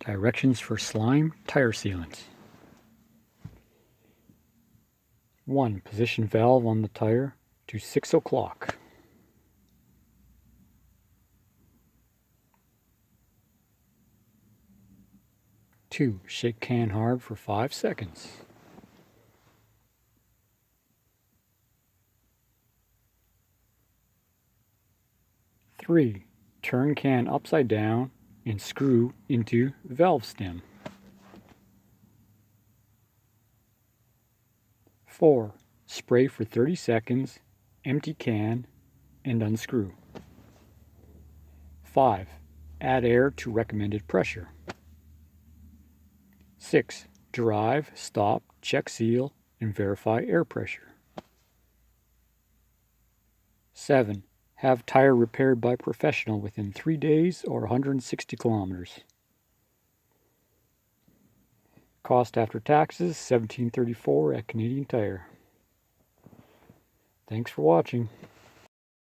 Directions for slime tire sealant. 1. Position valve on the tire to 6 o'clock. 2. Shake can hard for 5 seconds. 3. Turn can upside down and screw into valve stem. 4. Spray for 30 seconds, empty can, and unscrew. 5. Add air to recommended pressure. 6. Drive, stop, check seal, and verify air pressure. 7. Have tire repaired by professional within 3 days or 160 kilometers. Cost after taxes, $17.34 at Canadian Tire. Thanks for watching.